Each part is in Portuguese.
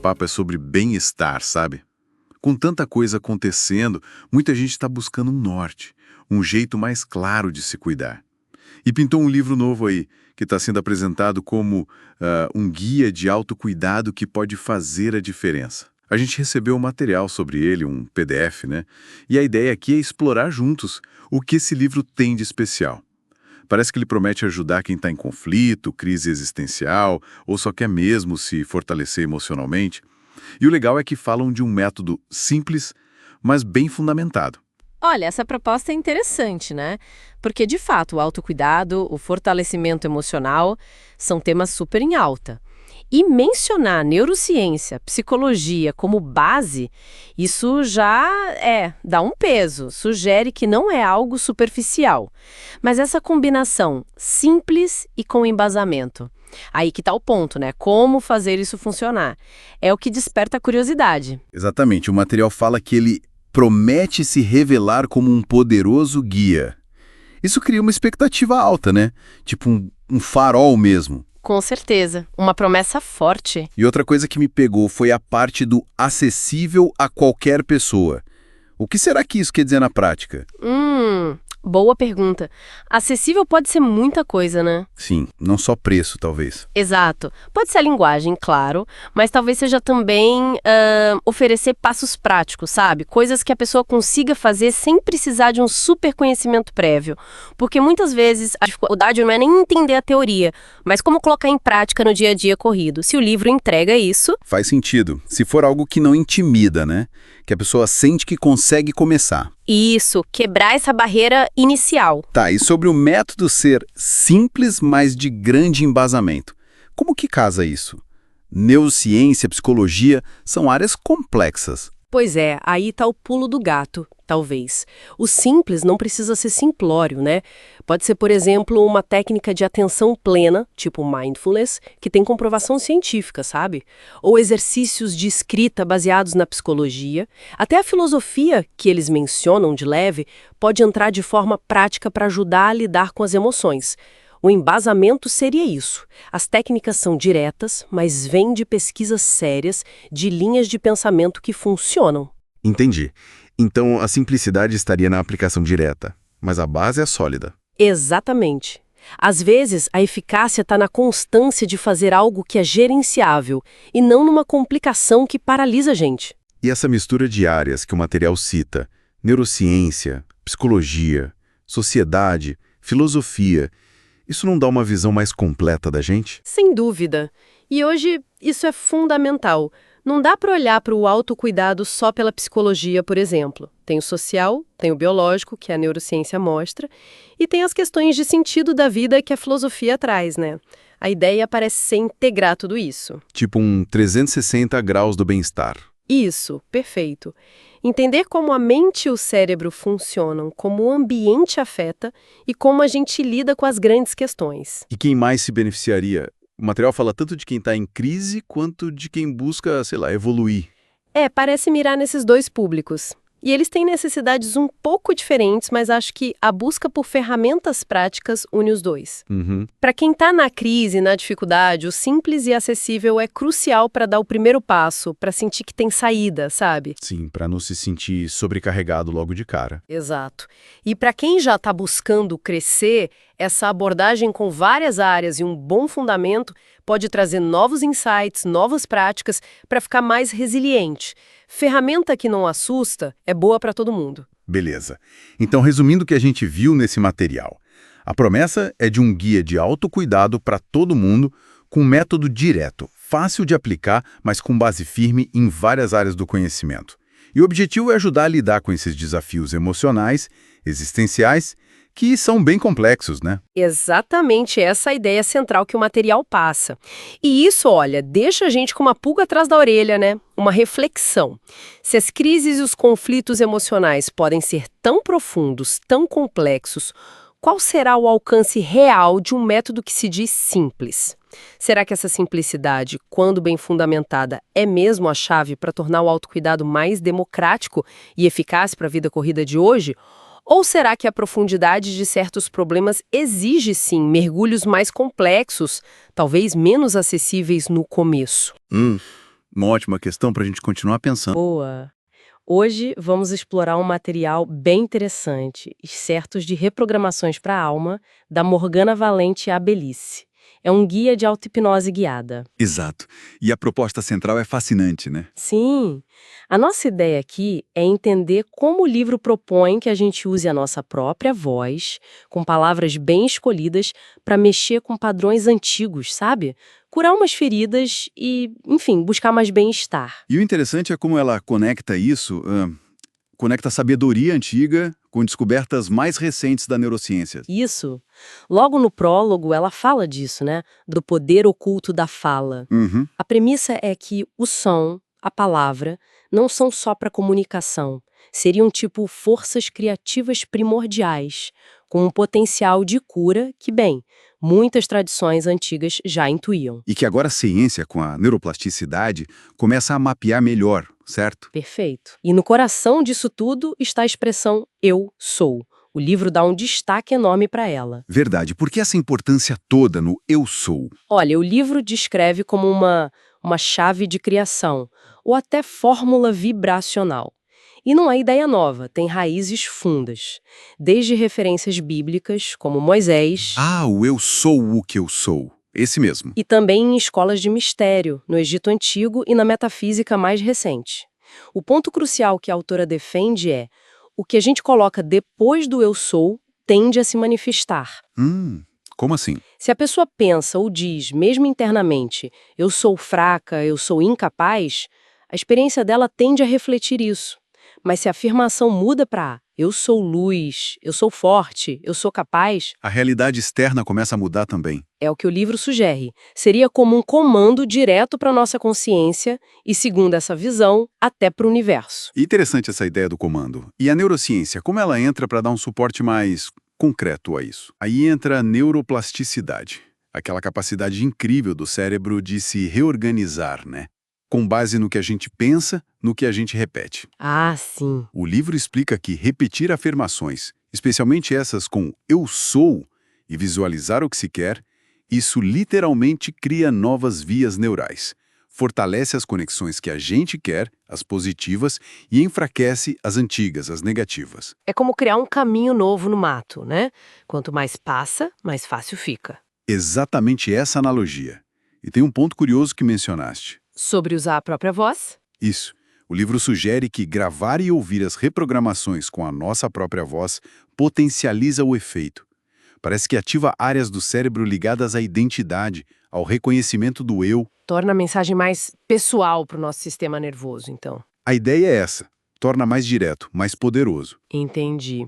papo é sobre bem-estar, sabe? Com tanta coisa acontecendo, muita gente está buscando um norte, um jeito mais claro de se cuidar. E pintou um livro novo aí, que está sendo apresentado como um guia de autocuidado que pode fazer a diferença. A gente recebeu um material sobre ele, um PDF, né? E a ideia aqui é explorar juntos o que esse livro tem de especial. Parece que ele promete ajudar quem está em conflito, crise existencial, ou só quer mesmo se fortalecer emocionalmente. E o legal é que falam de um método simples, mas bem fundamentado. Olha, essa proposta é interessante, né? Porque, de fato, o autocuidado, o fortalecimento emocional são temas super em alta. E mencionar neurociência, psicologia como base, isso já dá um peso, sugere que não é algo superficial. Mas essa combinação simples e com embasamento. Aí que tá o ponto, né? Como fazer isso funcionar? É o que desperta a curiosidade. Exatamente, o material fala que ele promete se revelar como um poderoso guia. Isso cria uma expectativa alta, né? Tipo um farol mesmo. Com certeza, uma promessa forte. E outra coisa que me pegou foi a parte do acessível a qualquer pessoa. O que será que isso quer dizer na prática? Boa pergunta. Acessível pode ser muita coisa, né? Sim, não só preço, talvez. Exato. Pode ser a linguagem, claro, mas talvez seja também oferecer passos práticos, sabe? Coisas que a pessoa consiga fazer sem precisar de um super conhecimento prévio. Porque muitas vezes a dificuldade não é nem entender a teoria, mas como colocar em prática no dia a dia corrido. Se o livro entrega isso... Faz sentido. Se for algo que não intimida, né? Que a pessoa sente que consegue começar. Isso, quebrar essa barreira inicial. Tá, e sobre o método ser simples, mas de grande embasamento. Como que casa isso? Neurociência, psicologia são áreas complexas. Pois é, aí tá o pulo do gato, talvez. O simples não precisa ser simplório, né? Pode ser, por exemplo, uma técnica de atenção plena, tipo mindfulness, que tem comprovação científica, sabe? Ou exercícios de escrita baseados na psicologia. Até a filosofia, que eles mencionam de leve, pode entrar de forma prática para ajudar a lidar com as emoções. O embasamento seria isso. As técnicas são diretas, mas vêm de pesquisas sérias, de linhas de pensamento que funcionam. Entendi. Então a simplicidade estaria na aplicação direta, mas a base é sólida. Exatamente. Às vezes, a eficácia está na constância de fazer algo que é gerenciável e não numa complicação que paralisa a gente. E essa mistura de áreas que o material cita, neurociência, psicologia, sociedade, filosofia, isso não dá uma visão mais completa da gente? Sem dúvida. E hoje isso é fundamental. Não dá para olhar para o autocuidado só pela psicologia, por exemplo. Tem o social, tem o biológico, que a neurociência mostra, e tem as questões de sentido da vida que a filosofia traz, né? A ideia parece ser integrar tudo isso. Tipo um 360 graus do bem-estar. Isso, perfeito. Entender como a mente e o cérebro funcionam, como o ambiente afeta e como a gente lida com as grandes questões. E quem mais se beneficiaria? O material fala tanto de quem está em crise quanto de quem busca, sei lá, evoluir. Parece mirar nesses dois públicos. E eles têm necessidades um pouco diferentes, mas acho que a busca por ferramentas práticas une os dois. Para quem está na crise, na dificuldade, o simples e acessível é crucial para dar o primeiro passo, para sentir que tem saída, sabe? Sim, para não se sentir sobrecarregado logo de cara. Exato. E para quem já está buscando crescer, essa abordagem com várias áreas e um bom fundamento pode trazer novos insights, novas práticas para ficar mais resiliente. Ferramenta que não assusta é boa para todo mundo. Beleza. Então, resumindo o que a gente viu nesse material, a promessa é de um guia de autocuidado para todo mundo, com um método direto, fácil de aplicar, mas com base firme em várias áreas do conhecimento. E o objetivo é ajudar a lidar com esses desafios emocionais, existenciais, que são bem complexos, né? Exatamente essa a ideia central que o material passa. E isso, olha, deixa a gente com uma pulga atrás da orelha, né? Uma reflexão. Se as crises e os conflitos emocionais podem ser tão profundos, tão complexos, qual será o alcance real de um método que se diz simples? Será que essa simplicidade, quando bem fundamentada, é mesmo a chave para tornar o autocuidado mais democrático e eficaz para a vida corrida de hoje? Ou será que a profundidade de certos problemas exige, sim, mergulhos mais complexos, talvez menos acessíveis no começo? Uma ótima questão para a gente continuar pensando. Boa! Hoje vamos explorar um material bem interessante, Excertos de Reprogramações para a Alma, da Morgana Valente Abelice. É um guia de auto-hipnose guiada. Exato. E a proposta central é fascinante, né? Sim, a nossa ideia aqui é entender como o livro propõe que a gente use a nossa própria voz, com palavras bem escolhidas, para mexer com padrões antigos, sabe? Curar umas feridas e, enfim, buscar mais bem-estar. E o interessante é como ela conecta isso, conecta a sabedoria antiga com descobertas mais recentes da neurociência. Isso. Logo no prólogo, ela fala disso, né? Do poder oculto da fala. Uhum. A premissa é que o som, a palavra, não são só para comunicação. Seriam tipo forças criativas primordiais, com um potencial de cura que, bem, muitas tradições antigas já intuíam. E que agora a ciência, com a neuroplasticidade, começa a mapear melhor, certo? Perfeito. E no coração disso tudo está a expressão eu sou. O livro dá um destaque enorme para ela. Verdade. Por que essa importância toda no eu sou? Olha, o livro descreve como uma chave de criação, ou até fórmula vibracional. E não é ideia nova, tem raízes fundas. Desde referências bíblicas, como Moisés, Ah, o eu sou o que eu sou. Esse mesmo. e também em escolas de mistério, no Egito Antigo e na metafísica mais recente. O ponto crucial que a autora defende é: o que a gente coloca depois do eu sou tende a se manifestar. Como assim? Se a pessoa pensa ou diz, mesmo internamente, eu sou fraca, eu sou incapaz, a experiência dela tende a refletir isso. Mas se a afirmação muda para eu sou luz, eu sou forte, eu sou capaz, A realidade externa começa a mudar também. é o que o livro sugere. Seria como um comando direto para nossa consciência e, segundo essa visão, até para o universo. E interessante essa ideia do comando. E a neurociência, como ela entra para dar um suporte mais concreto a isso? Aí entra a neuroplasticidade, aquela capacidade incrível do cérebro de se reorganizar, né? Com base no que a gente pensa, no que a gente repete. Ah, sim. O livro explica que repetir afirmações, especialmente essas com eu sou, e visualizar o que se quer, isso literalmente cria novas vias neurais, fortalece as conexões que a gente quer, as positivas, e enfraquece as antigas, as negativas. É como criar um caminho novo no mato, né? Quanto mais passa, mais fácil fica. Exatamente essa analogia. E tem um ponto curioso que mencionaste. Sobre usar a própria voz? Isso. O livro sugere que gravar e ouvir as reprogramações com a nossa própria voz potencializa o efeito. Parece que ativa áreas do cérebro ligadas à identidade, ao reconhecimento do eu. Torna a mensagem mais pessoal para o nosso sistema nervoso, então. A ideia é essa. Torna mais direto, mais poderoso. Entendi.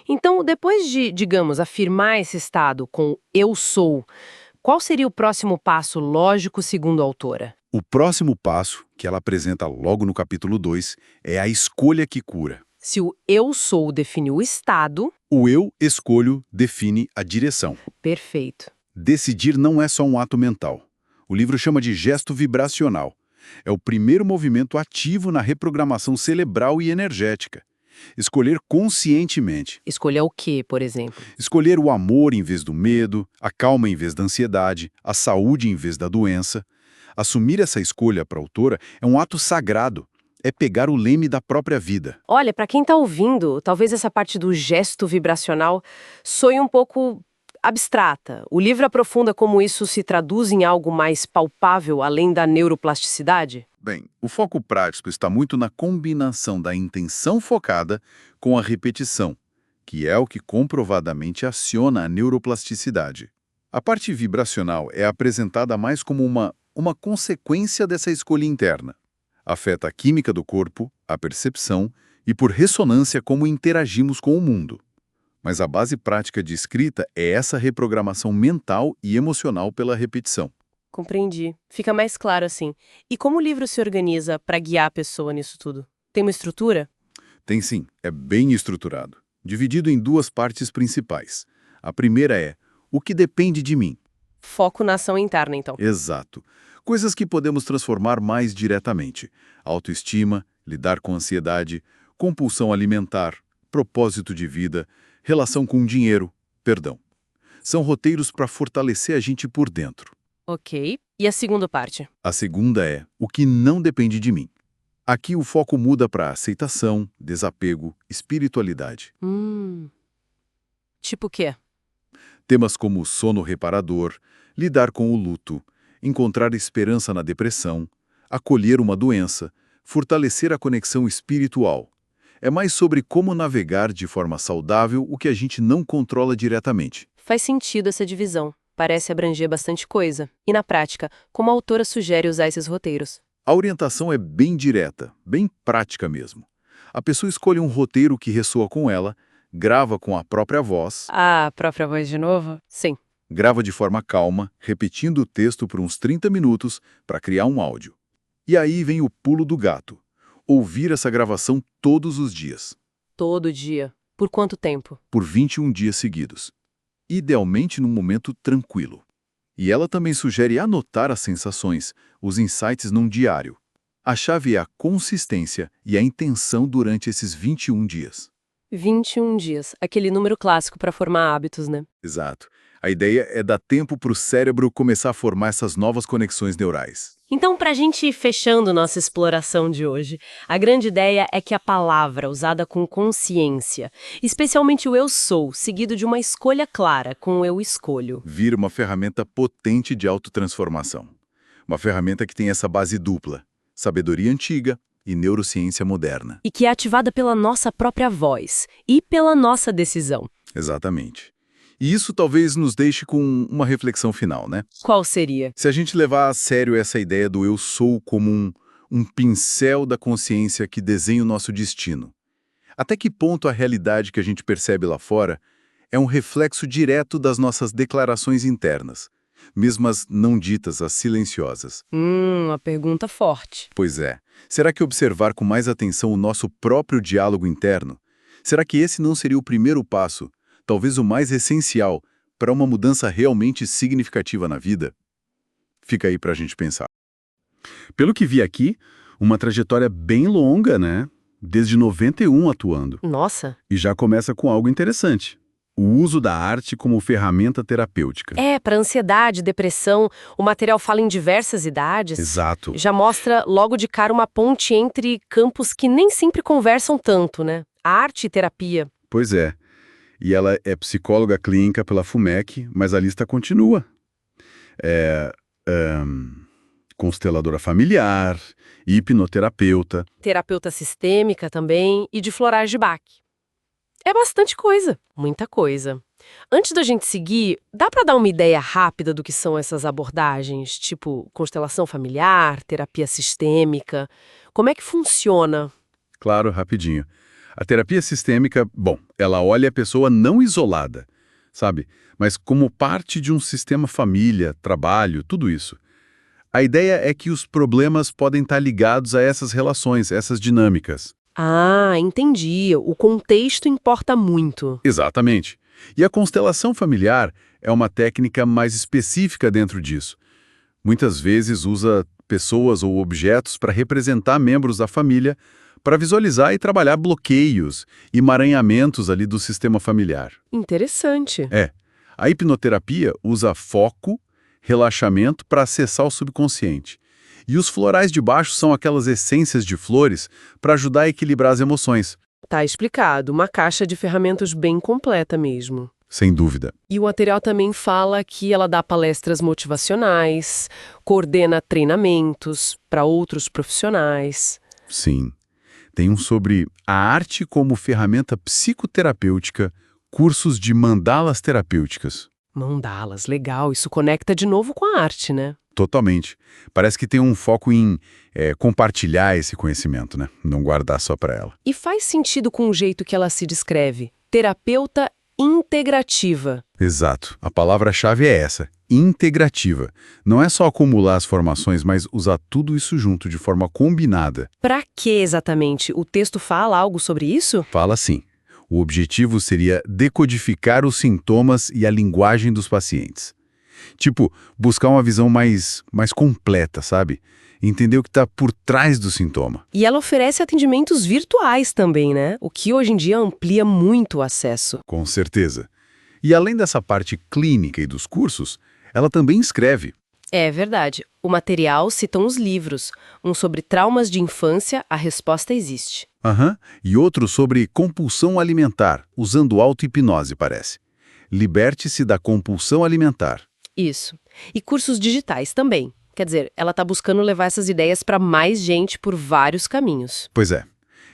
Então, depois de, digamos, afirmar esse estado com eu sou, qual seria o próximo passo lógico segundo a autora? O próximo passo, que ela apresenta logo no capítulo 2, é a escolha que cura. Se o eu sou define o estado, O eu escolho define a direção. perfeito. Decidir não é só um ato mental. O livro chama de gesto vibracional. É o primeiro movimento ativo na reprogramação cerebral e energética. Escolher conscientemente. Escolha o quê, por exemplo? Escolher o amor em vez do medo, a calma em vez da ansiedade, a saúde em vez da doença. Assumir essa escolha para a autora é um ato sagrado. É pegar o leme da própria vida. Olha, para quem está ouvindo, talvez essa parte do gesto vibracional soe um pouco abstrata. O livro aprofunda como isso se traduz em algo mais palpável além da neuroplasticidade? Bem, o foco prático está muito na combinação da intenção focada com a repetição, que é o que comprovadamente aciona a neuroplasticidade. A parte vibracional é apresentada mais como uma consequência dessa escolha interna. Afeta a química do corpo, a percepção e, por ressonância, como interagimos com o mundo. Mas a base prática de escrita é essa reprogramação mental e emocional pela repetição. Compreendi. Fica mais claro assim. E como o livro se organiza para guiar a pessoa nisso tudo? Tem uma estrutura? Tem sim, é bem estruturado, dividido em duas partes principais. A primeira é o que depende de mim. Foco na ação interna, então. Exato. Coisas que podemos transformar mais diretamente. Autoestima, lidar com ansiedade, compulsão alimentar, propósito de vida, relação com dinheiro, perdão. São roteiros para fortalecer a gente por dentro. Ok. E a segunda parte? A segunda é o que não depende de mim. Aqui o foco muda para aceitação, desapego, espiritualidade. Tipo o quê? Temas como sono reparador, lidar com o luto, encontrar esperança na depressão, acolher uma doença, fortalecer a conexão espiritual. É mais sobre como navegar de forma saudável o que a gente não controla diretamente. Faz sentido essa divisão. Parece abranger bastante coisa. E na prática, como a autora sugere usar esses roteiros? A orientação é bem direta, bem prática mesmo. A pessoa escolhe um roteiro que ressoa com ela, grava com a própria voz, A própria voz de novo? Sim. grava de forma calma, repetindo o texto por uns 30 minutos para criar um áudio. E aí vem o pulo do gato. Ouvir essa gravação todos os dias, Todo dia. Por quanto tempo? por 21 dias seguidos. Idealmente num momento tranquilo. E ela também sugere anotar as sensações, os insights num diário. A chave é a consistência e a intenção durante esses 21 dias. 21 dias. Aquele número clássico para formar hábitos, né? Exato. A ideia é dar tempo para o cérebro começar a formar essas novas conexões neurais. Então, para a gente ir fechando nossa exploração de hoje, a grande ideia é que a palavra usada com consciência, especialmente o eu sou, seguido de uma escolha clara com o eu escolho. Vira uma ferramenta potente de autotransformação. Uma ferramenta que tem essa base dupla, sabedoria antiga e neurociência moderna. E que é ativada pela nossa própria voz e pela nossa decisão. Exatamente. E isso talvez nos deixe com uma reflexão final, né? Qual seria? Se a gente levar a sério essa ideia do eu sou como um pincel da consciência que desenha o nosso destino, até que ponto a realidade que a gente percebe lá fora é um reflexo direto das nossas declarações internas, mesmo as não ditas, as silenciosas? Uma pergunta forte. Pois é. Será que observar com mais atenção o nosso próprio diálogo interno, será que esse não seria o primeiro passo, talvez o mais essencial, para uma mudança realmente significativa na vida? Fica aí para a gente pensar. Pelo que vi aqui, uma trajetória bem longa, né? Desde 91 atuando. Nossa. E já começa com algo interessante. O uso da arte como ferramenta terapêutica. Para ansiedade, depressão, o material fala em diversas idades. Exato. Já mostra logo de cara uma ponte entre campos que nem sempre conversam tanto, né? Arte e terapia. Pois é. E ela é psicóloga clínica pela FUMEC, mas a lista continua. Consteladora familiar, hipnoterapeuta. Terapeuta sistêmica também e de florais de Bach. É bastante coisa, muita coisa. Antes da gente seguir, dá para dar uma ideia rápida do que são essas abordagens, tipo constelação familiar, terapia sistêmica? Como é que funciona? Claro, rapidinho. A terapia sistêmica, bom, ela olha a pessoa não isolada, sabe? Mas como parte de um sistema família, trabalho, tudo isso. A ideia é que os problemas podem estar ligados a essas relações, essas dinâmicas. Ah, entendi. O contexto importa muito. Exatamente. E a constelação familiar é uma técnica mais específica dentro disso. Muitas vezes usa pessoas ou objetos para representar membros da família, para visualizar e trabalhar bloqueios, emaranhamentos ali do sistema familiar. Interessante. A hipnoterapia usa foco, relaxamento para acessar o subconsciente. E os florais de baixo são aquelas essências de flores para ajudar a equilibrar as emoções. Tá explicado. Uma caixa de ferramentas bem completa mesmo. Sem dúvida. E o material também fala que ela dá palestras motivacionais, coordena treinamentos para outros profissionais. Sim. Tem um sobre a arte como ferramenta psicoterapêutica, cursos de mandalas terapêuticas. Mandalas, legal. Isso conecta de novo com a arte, né? Totalmente. Parece que tem um foco em compartilhar esse conhecimento, né? Não guardar só para ela. E faz sentido com o jeito que ela se descreve. Terapeuta integrativa. Exato. A palavra-chave é essa, integrativa. Não é só acumular as formações, mas usar tudo isso junto de forma combinada. Pra que exatamente? O texto fala algo sobre isso? Fala assim. O objetivo seria decodificar os sintomas e a linguagem dos pacientes. Tipo, buscar uma visão mais completa, sabe? Entender o que está por trás do sintoma. E ela oferece atendimentos virtuais também, né? O que hoje em dia amplia muito o acesso. Com certeza. E além dessa parte clínica e dos cursos, ela também escreve. É verdade. O material cita uns livros. Um sobre traumas de infância, a resposta existe. Aham. E outro sobre compulsão alimentar, usando auto-hipnose, parece. Liberte-se da compulsão alimentar. Isso. E cursos digitais também. Quer dizer, ela está buscando levar essas ideias para mais gente por vários caminhos. Pois é.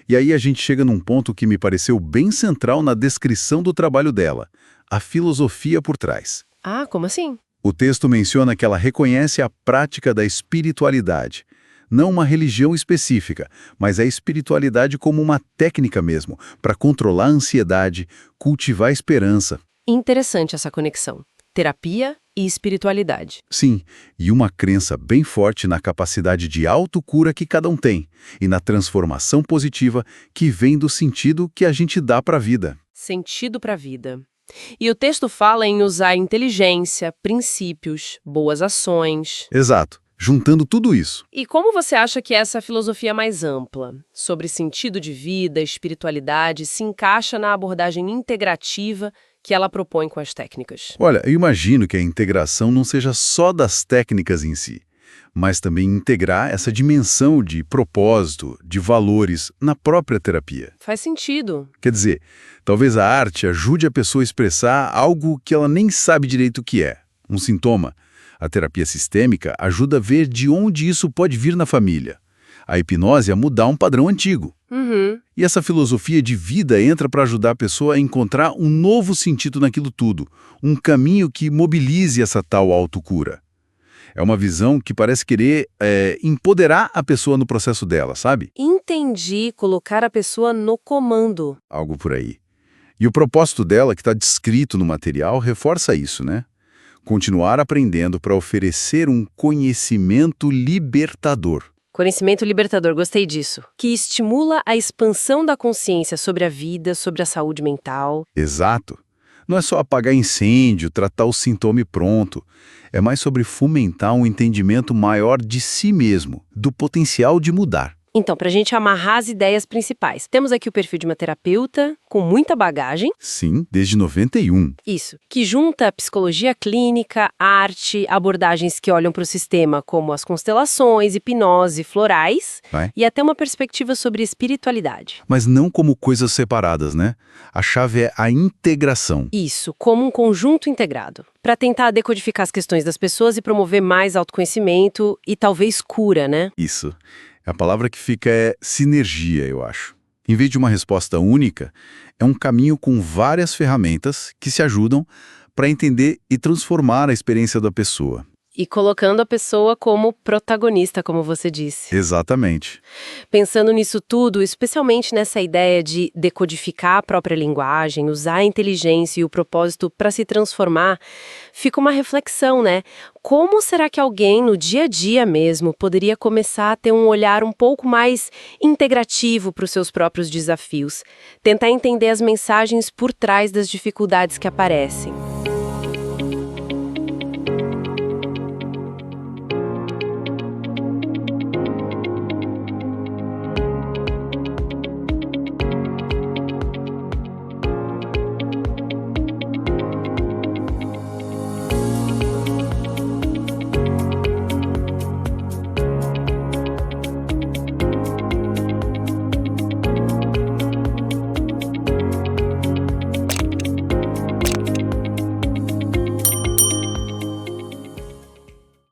E aí a gente chega num ponto que me pareceu bem central na descrição do trabalho dela, a filosofia por trás. Ah, como assim? O texto menciona que ela reconhece a prática da espiritualidade, não uma religião específica, mas a espiritualidade como uma técnica mesmo, para controlar a ansiedade, cultivar a esperança. Interessante essa conexão. Terapia e espiritualidade. Sim, e uma crença bem forte na capacidade de autocura que cada um tem, e na transformação positiva que vem do sentido que a gente dá para a vida. Sentido para a vida. E o texto fala em usar inteligência, princípios, boas ações. Exato, juntando tudo isso. E como você acha que essa filosofia mais ampla, sobre sentido de vida, espiritualidade, se encaixa na abordagem integrativa que ela propõe com as técnicas? Olha, eu imagino que a integração não seja só das técnicas em si, mas também integrar essa dimensão de propósito, de valores na própria terapia. Faz sentido. Quer dizer, talvez a arte ajude a pessoa a expressar algo que ela nem sabe direito o que é, um sintoma. A terapia sistêmica ajuda a ver de onde isso pode vir na família. A hipnose a mudar um padrão antigo. Uhum. E essa filosofia de vida entra para ajudar a pessoa a encontrar um novo sentido naquilo tudo, um caminho que mobilize essa tal autocura. É uma visão que parece querer empoderar a pessoa no processo dela, sabe? Entendi, colocar a pessoa no comando. Algo por aí. E o propósito dela, que está descrito no material, reforça isso, né? Continuar aprendendo para oferecer um conhecimento libertador. Conhecimento libertador, gostei disso. Que estimula a expansão da consciência sobre a vida, sobre a saúde mental. Exato. Não é só apagar incêndio, tratar o sintoma e pronto. É mais sobre fomentar um entendimento maior de si mesmo, do potencial de mudar. Então, para a gente amarrar as ideias principais, temos aqui o perfil de uma terapeuta com muita bagagem. Sim, desde 91. Isso, que junta psicologia clínica, arte, abordagens que olham para o sistema como as constelações, hipnose, florais, Vai. e até uma perspectiva sobre espiritualidade. Mas não como coisas separadas, né? A chave é a integração. Isso, como um conjunto integrado, para tentar decodificar as questões das pessoas e promover mais autoconhecimento e talvez cura, né? Isso. A palavra que fica é sinergia, eu acho. Em vez de uma resposta única, é um caminho com várias ferramentas que se ajudam para entender e transformar a experiência da pessoa. E colocando a pessoa como protagonista, como você disse. Exatamente. Pensando nisso tudo, especialmente nessa ideia de decodificar a própria linguagem, usar a inteligência e o propósito para se transformar, fica uma reflexão, né? Como será que alguém, no dia a dia mesmo, poderia começar a ter um olhar um pouco mais integrativo para os seus próprios desafios? Tentar entender as mensagens por trás das dificuldades que aparecem.